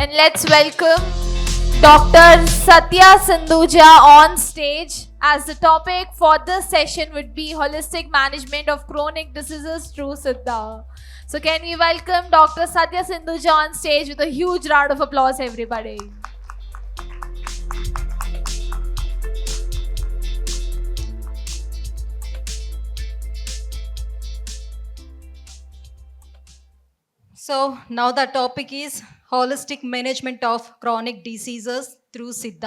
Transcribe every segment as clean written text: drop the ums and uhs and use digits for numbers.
And let's welcome Dr. Satya Sindhuja on stage, as the topic for this session would be holistic management of chronic diseases through Siddha. So can we welcome Dr. Satya Sindhuja on stage with a huge round of applause, everybody. So now the topic is holistic management of chronic diseases through సిద్ధ.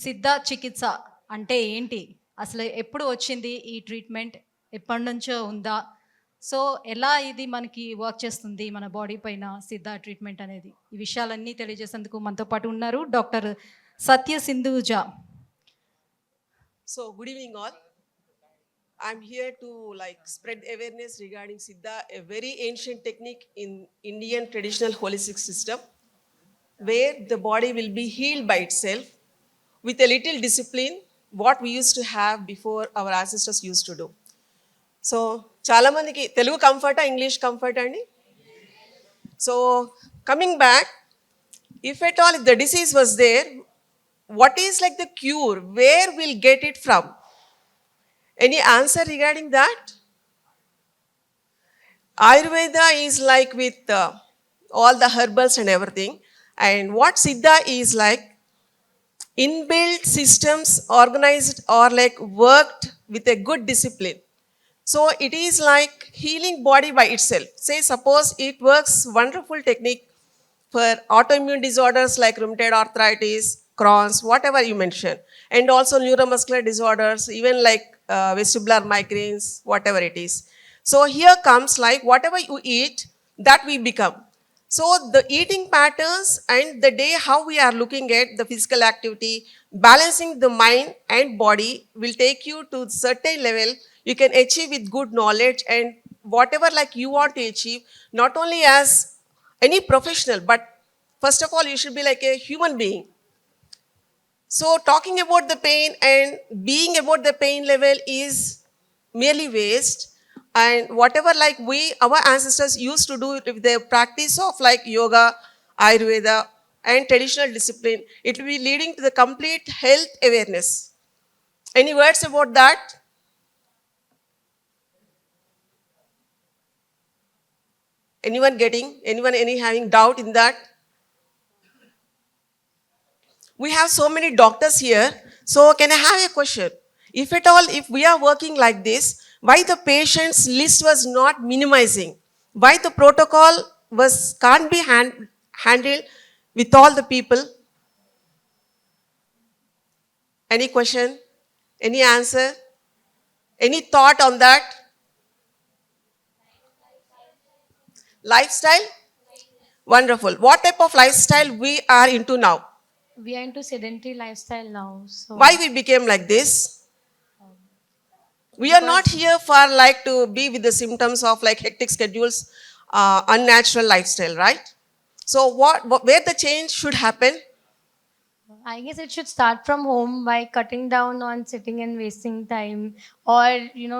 సిద్ధ చికిత్స అంటే ఏంటి, అసలు ఎప్పుడు వచ్చింది ఈ treatment, ఎప్పటి నుంచో ఉందా, సో ఎలా ఇది మనకి వర్క్ చేస్తుంది మన బాడీ పైన సిద్ధ ట్రీట్మెంట్ అనేది, ఈ విషయాలన్నీ తెలియజేసేందుకు మనతో పాటు ఉన్నారు doctor Satya సింధూజా. So, good evening all. I'm here to spread awareness regarding Siddha, a very ancient technique in Indian traditional holistic system, where the body will be healed by itself with a little discipline, what we used to have before our ancestors used to do. So, చాలా మందికి Telugu కంఫర్టా English comfort అండి? So, coming back, if at all if the disease was there, what is like the cure? Where we'll get it from? Any answer regarding that? Ayurveda is like with all the herbals and everything. And what Siddha is like, inbuilt systems organized or like worked with a good discipline. So it is like healing body by itself. Say suppose it works wonderful technique for autoimmune disorders like rheumatoid arthritis, Crohn's, whatever you mentioned, and also neuromuscular disorders, even like vestibular migraines, whatever it is. So here comes like whatever you eat, that we become. So the eating patterns and the day how we are looking at the physical activity, balancing the mind and body will take you to certain level you can achieve with good knowledge and whatever like you want to achieve, not only as any professional, but first of all, you should be like a human being. So talking about the pain and being about the pain level is merely waste. And whatever like our ancestors used to do with their practice of like yoga, Ayurveda, and traditional discipline, it will be leading to the complete health awareness. Any words about that? Anyone having doubt in that? We have so many doctors here. So can I have a question? If at all, if we are working like this, why the patient's list was not minimizing? Why the protocol can't be handled with all the people? Any question? Any answer? Any thought on that? Lifestyle? Wonderful. What type of lifestyle we are into now? We are into sedentary lifestyle now. So Why we became like this? We are not here for like to be with the symptoms of like hectic schedules, unnatural lifestyle, right? So where the change should happen? I guess it should start from home by cutting down on sitting and wasting time, or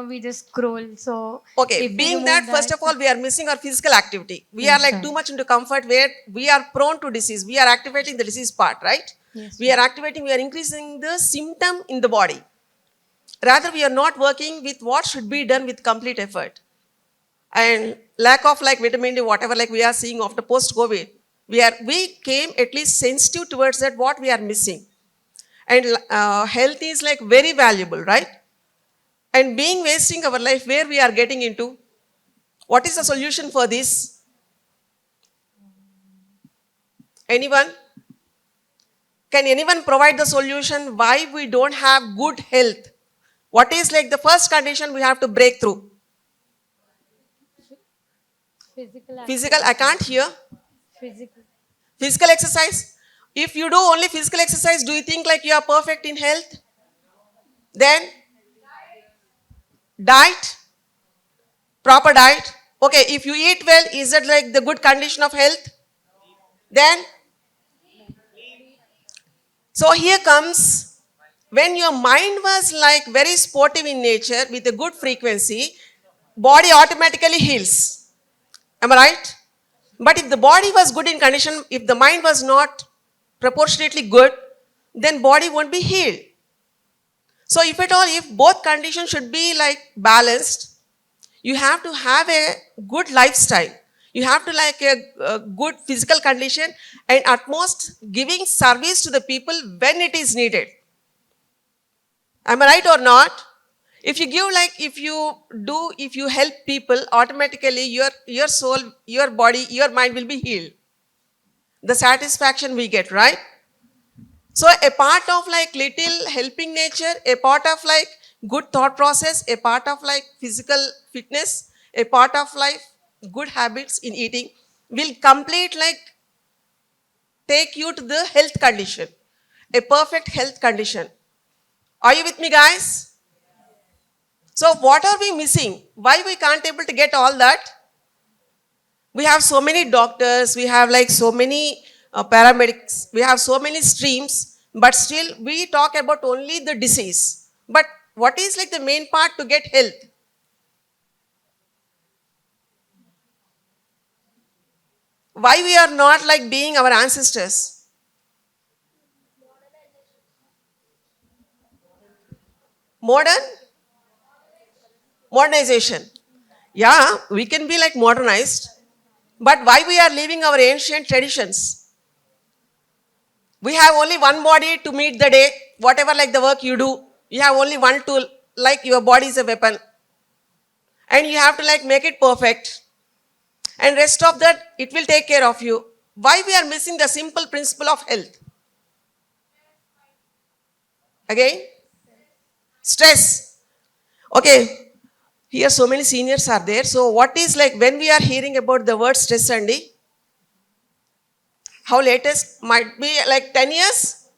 we just scroll. So Okay, if we being remove that, first of all, we are missing our physical activity. We Yes, are like sir. too much into comfort where we are prone to disease. We are activating the disease part, right? Yes, We are increasing the symptom in the body. Rather, we are not working with what should be done with complete effort. And lack of like vitamin D, whatever like we are seeing after post-COVID, we came at least sensitive towards that what we are missing. And health is like very valuable, right? And being wasting our life, where we are getting into? What is the solution for this? Anyone? Can anyone provide the solution why we don't have good health? What is like the first condition we have to break through? Physical, I can't hear. physical. Physical exercise. If you do only physical exercise, do you think like you are perfect in health? Then diet, proper diet. Okay, if you eat well, is that like the good condition of health? Then, so here comes when your mind was like very sportive in nature with a good frequency, body automatically heals. Am I right? But if the body was good in condition, if the mind was not proportionately good, then body won't be healed. So if at all, if both conditions should be like balanced, you have to have a good lifestyle. You have to like a good physical condition and at most giving service to the people when it is needed. Am I right or not? If you give like, if you help people, automatically your soul, your body, your mind will be healed. The satisfaction we get, right? So a part of like little helping nature, a part of like good thought process, a part of like physical fitness, a part of life, good habits in eating will complete like take you to the health condition, a perfect health condition. Are you with me, guys? So what are we missing? Why we can't able to get all that? We have so many doctors, we have like so many paramedics, we have so many streams, but still we talk about only the disease. But what is like the main part to get health? Why we are not like being our ancestors? Modernization. Yeah, we can be like modernized, but why we are leaving our ancient traditions? We have only one body to meet the day, whatever like the work you do, you have only one tool, like your body is a weapon. And you have to like make it perfect. And rest of that, it will take care of you. Why we are missing the simple principle of health? Again? Stress. Okay. Here so many seniors are there. So what is like when we are hearing about the word stress, Andy? How latest might be like 10 years?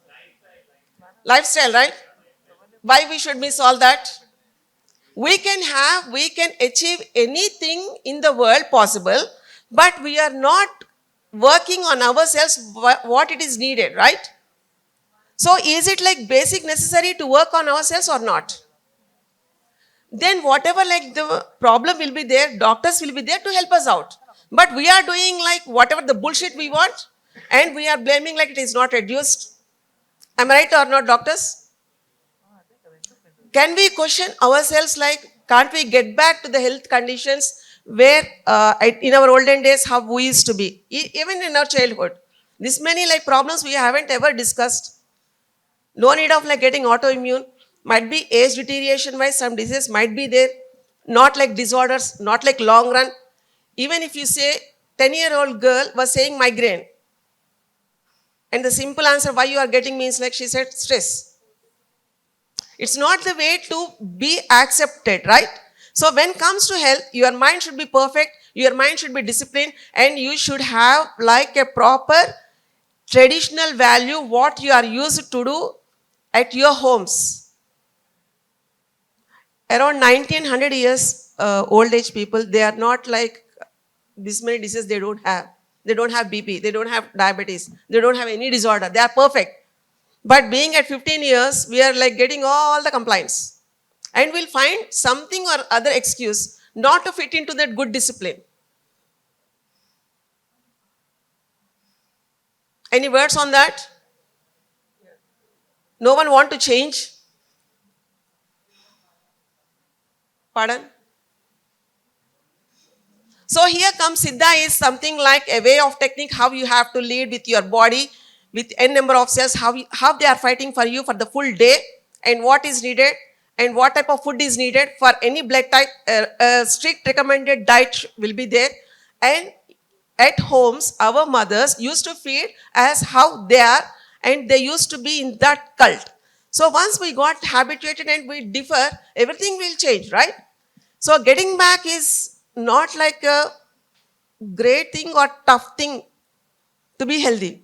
Lifestyle, right? Why we should miss all that? We can achieve anything in the world possible, but we are not working on ourselves what it is needed, right? So is it like basic necessary to work on ourselves or not? Then whatever like the problem will be there, doctors will be there to help us out. But we are doing like whatever the bullshit we want and we are blaming like it is not reduced. Am I right or not, doctors? Can we question ourselves like, can't we get back to the health conditions where in our olden days how we used to be, even in our childhood? This many like problems we haven't ever discussed. No need of like getting autoimmune. Might be age deterioration wise, some disease might be there. Not like disorders, not like long run. Even if you say 10-year-old girl was saying migraine. And the simple answer why you are getting means like she said stress. It's not the way to be accepted, right? So when it comes to health, your mind should be perfect, your mind should be disciplined, and you should have like a proper traditional value what you are used to do at your homes. Around 1900 years old age people, they are not like this many diseases they don't have. They don't have BP, they don't have diabetes, they don't have any disorder, they are perfect. But being at 15 years, we are like getting all the complaints. And we'll find something or other excuse not to fit into that good discipline. Any words on that? No one want to change? Pardon? So here comes Siddha is something like a way of technique how you have to lead with your body, with n number of cells, how they are fighting for you for the full day and what is needed and what type of food is needed for any blood type. Strict recommended diet will be there. And at homes, our mothers used to feed as how they are and they used to be in that cult. So once we got habituated and we differ, everything will change, right? So getting back is not like a great thing or tough thing to be healthy.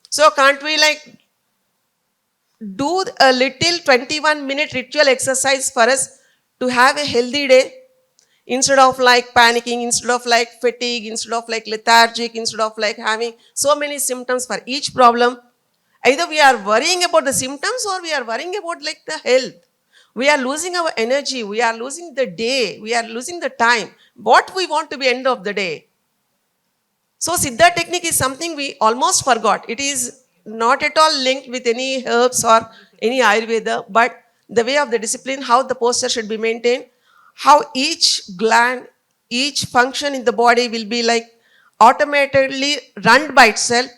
So can't we like do a little 21-minute ritual exercise for us to have a healthy day? Instead of like panicking, instead of like fatigue, instead of like lethargic, instead of like having so many symptoms for each problem. Either we are worrying about the symptoms or we are worrying about like the health. We are losing our energy, we are losing the day, we are losing the time. What we want to be end of the day? So Siddha technique is something we almost forgot. It is not at all linked with any herbs or any Ayurveda, but the way of the discipline, how the posture should be maintained, how each gland, each function in the body will be like automatically run by itself,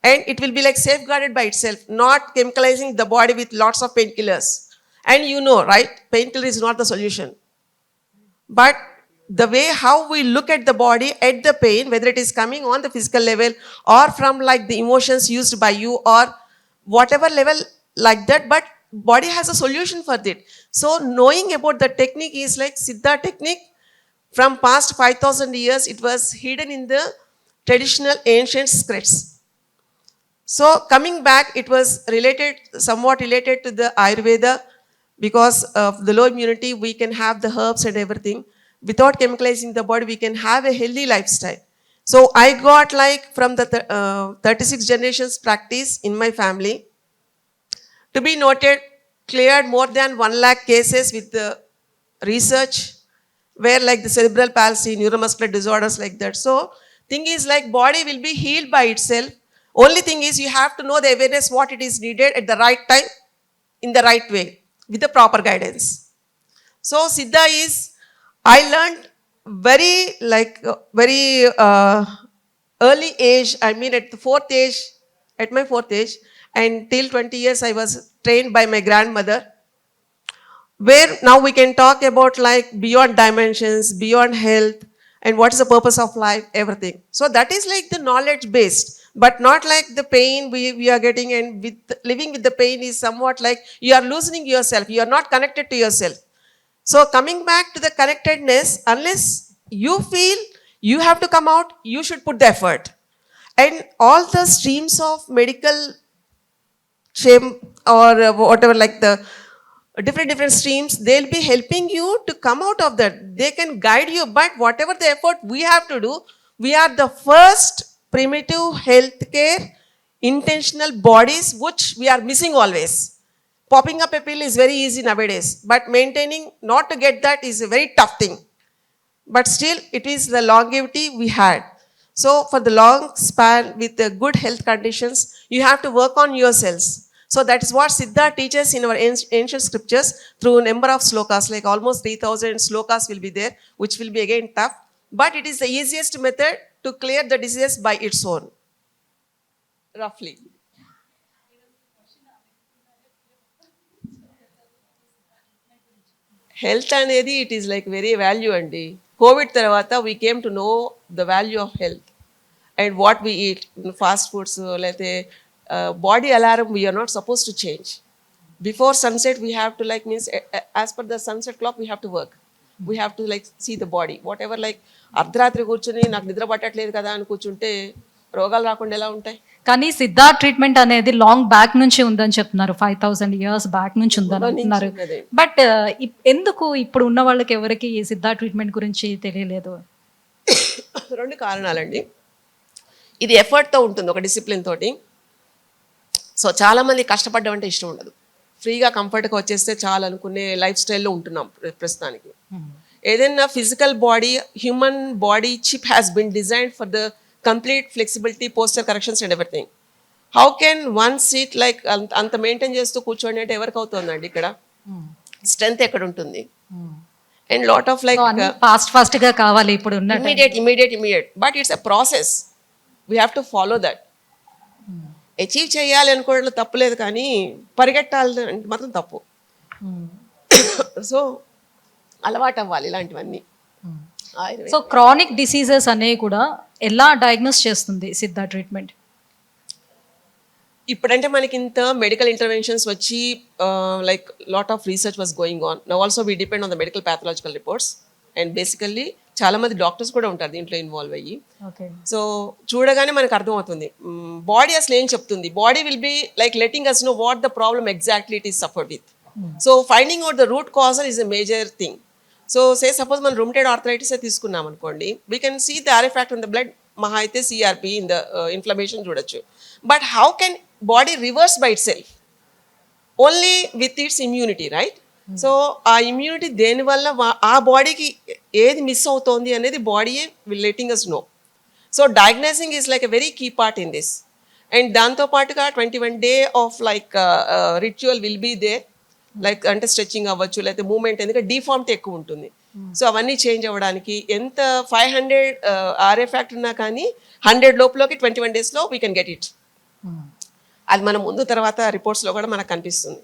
and it will be like safeguarded by itself, not chemicalizing the body with lots of painkillers. And you know, right? Painkiller is not the solution. But the way how we look at the body, at the pain, whether it is coming on the physical level or from like the emotions used by you or whatever level like that, but body has a solution for it. So knowing about the technique is like Siddha technique. From past 5,000 years, it was hidden in the traditional ancient scripts. So coming back, it was related, somewhat related to the Ayurveda. Because of the low immunity, we can have the herbs and everything. Without chemicalizing the body, we can have a healthy lifestyle. So I got like from the 36 generations practice in my family. To be noted, cleared more than 1 lakh cases with the research, where like the cerebral palsy, neuromuscular disorders like that. So thing is like body will be healed by itself. Only thing is you have to know the awareness what it is needed at the right time, in the right way, with the proper guidance. So Siddha is, I learned very early age. I mean at the at my fourth age, and till 20 years I was trained by my grandmother, where now we can talk about like beyond dimensions, beyond health, and what is the purpose of life, everything. So that is like the knowledge based, but not like the pain we are getting, and with living with the pain is somewhat like you are loosening yourself, you are not connected to yourself. So coming back to the connectedness, unless you feel you have to come out, you should put the effort. And all the streams of medical shame or whatever, like the different streams, they'll be helping you to come out of that. They can guide you, but whatever the effort we have to do, we are the first primitive healthcare intentional bodies which we are missing always. Popping up a pill is very easy nowadays, but maintaining not to get that is a very tough thing. But still, it is the longevity we had. So for the long span with the good health conditions, you have to work on yourselves. So that is what Siddha teaches in our ancient scriptures through a number of slokas, like almost 3,000 slokas will be there, which will be again tough. But it is the easiest method to clear the disease by its own, roughly. Health అనేది it is like very value అండి. Covid తర్వాత we came to know the value of health and what we eat, fast foods, లేకపోతే body alarm we are not suppose to change. Before sunset we have to like means as per the sunset clock we have to work, we have to like see the body. Whatever like అర్ధరాత్రి కూర్చొని నాకు నిద్ర పట్టట్లేదు కదా అని కూర్చుంటే రోగాలు రాకుండా ఎలా ఉంటాయి? కానీ సిద్ధా ట్రీట్మెంట్ అనేది లాంగ్ బ్యాక్ నుంచి ఉందని చెప్తున్నారు, 5,000 years బ్యాక్ నుంచి ఉందని అంటున్నారు. బట్ ఎందుకు ఇప్పుడు ఉన్న వాళ్ళకి ఎవరికి ఈ సిద్ధా ట్రీట్మెంట్ గురించి తెలియలేదు? 2 కారణాలండి. ఇది ఎఫర్ట్తో ఉంటుంది, ఒక డిసిప్లిన్ తోటి. సో చాలామంది కష్టపడడం అంటే ఇష్టం ఉండదు, ఫ్రీగా కంఫర్ట్గా వచ్చేస్తే చాలు అనుకునే లైఫ్ స్టైల్లో ఉంటున్నాం ప్రస్తుతానికి. ఏదైనా physical body, human body chip has been designed for the complete flexibility, posture corrections and everything. How can one sit like anta maintain చేస్తూ కూర్చోండి అంటే ఎవరికి అవుతుందండి? ఇక్కడ స్ట్రెంత్ ఎక్కడ ఉంటుంది? And lot of like fast గా కావాలి ఇప్పుడు ఉన్న immediate, but it's a process, we have to follow that. Achieve చేయాలి అనుకోవడంలో తప్పు లేదు, కానీ పరిగెట్టాలి అంటే మాత్రం తప్పు. సో అలవాటు అవ్వాలి ఇలాంటివన్నీ. సో క్రానిక్ డిసీజెస్ అనేవి కూడా ఎలా డయాగ్నోస్ చేస్తుంది సిద్ధా ట్రీట్మెంట్? ఇప్పుడంటే మనకి ఇంత మెడికల్ ఇంటర్వెన్షన్స్ వచ్చి like lot of research was going on. Now also we depend on the medical pathological reports, and basically చాలా మంది డాక్టర్స్ కూడా ఉంటారు దీంట్లో ఇన్వాల్వ్ అయ్యి. సో చూడగానే మనకు అర్థమవుతుంది బాడీ అసలు ఏం చెప్తుంది. Body will be like letting us know what the problem exactly it is suffered with. So finding out the root cause is a major thing. So say suppose మనం rheumatoid arthritis తీసుకున్నాం అనుకోండి, we can see the R factor in the blood, మహా అయితే CRP in the inflammation చూడొచ్చు. But how can body reverse by itself? Only with its immunity, right? So ఆ immunity దేనివల్ల ఆ బాడీకి ఏది మిస్ అవుతోంది అనేది బాడీయే will letting us know. So diagnosing is like a very key part in this. And దాంతో పాటుగా 21 day of like ritual will be there, like అంటే స్ట్రెచ్చింగ్ అవ్వచ్చు, లేకపోతే మూమెంట్, ఎందుకంటే డిఫార్మిటీ ఎక్కువ ఉంటుంది. సో అవన్నీ చేంజ్ అవ్వడానికి ఎంత 500 ఆర్ఏ ఫ్యాక్టర్ ఉన్నా కానీ 100 లోపలికి 21 డేస్లో వీ కెన్ గెట్ ఇట్. అది మనం ముందు తర్వాత రిపోర్ట్స్లో కూడా మనకు కనిపిస్తుంది.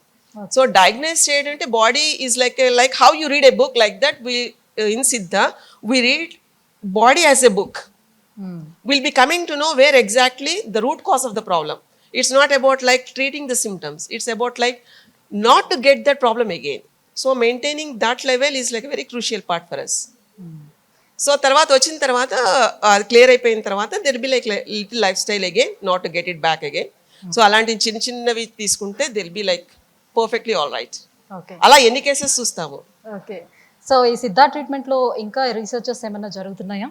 సో డయాగ్నైజ్ చేయడం అంటే body is like how you read a book, like that we in Siddha we read body as a book. We'll be coming to know where exactly the root cause of the problem. It's not about like treating the symptoms. It's about like not to get that problem again. So maintaining that level is like a very crucial part for us. So తర్వాత వచ్చిన తర్వాత అది clear అయిపోయిన తర్వాత there will be like little lifestyle again, not to get it back again. So అలాంటి చిన్న చిన్నవి తీసుకుంటే there will be like perfectly all right. Okay అలా ఎన్ని కేసెస్ చూస్తాము. ఓకే. సో ఈ సిద్ధా ట్రీట్మెంట్లో ఇంకా రీసెర్చెస్ ఏమైనా జరుగుతున్నాయా?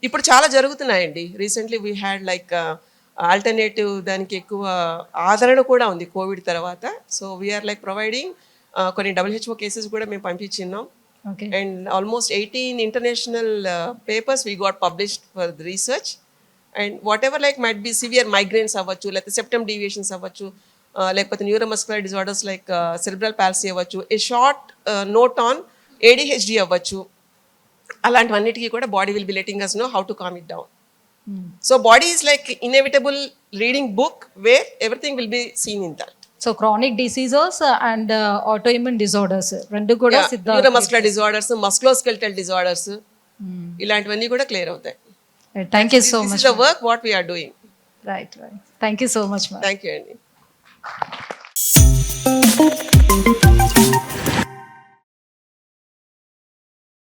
ఇప్పుడు చాలా జరుగుతున్నాయండి. Recently we had like alternative, దానికి ఎక్కువ ఆదరణ కూడా ఉంది కోవిడ్ తర్వాత. సో వీఆర్ లైక్ ప్రొవైడింగ్ కొన్ని WHO కేసెస్ కూడా మేము పంపించిన్నాం. Okay. And almost 18 international papers we got published for the research. And whatever like might be severe migraines అవ్వచ్చు, లేకపోతే సెప్టమ్ డీవియేషన్స్ అవ్వచ్చు, లేకపోతే neuromuscular disorders like cerebral palsy అవ్వచ్చు, a short note on ADHD అవ్వచ్చు, అలాంటివన్నిటికీ కూడా body will be letting us know how to calm it down. So body is like inevitable reading book where everything will be seen in that. So chronic diseases and autoimmune disorders రెండు కూడా Siddha neuromuscular disorders, musculoskeletal disorders, ఇలాంటివన్నీ కూడా clear అవుతాయి. Thank you so This much. is the work what we are doing. Right. Thank you so much. Thank you, Andy.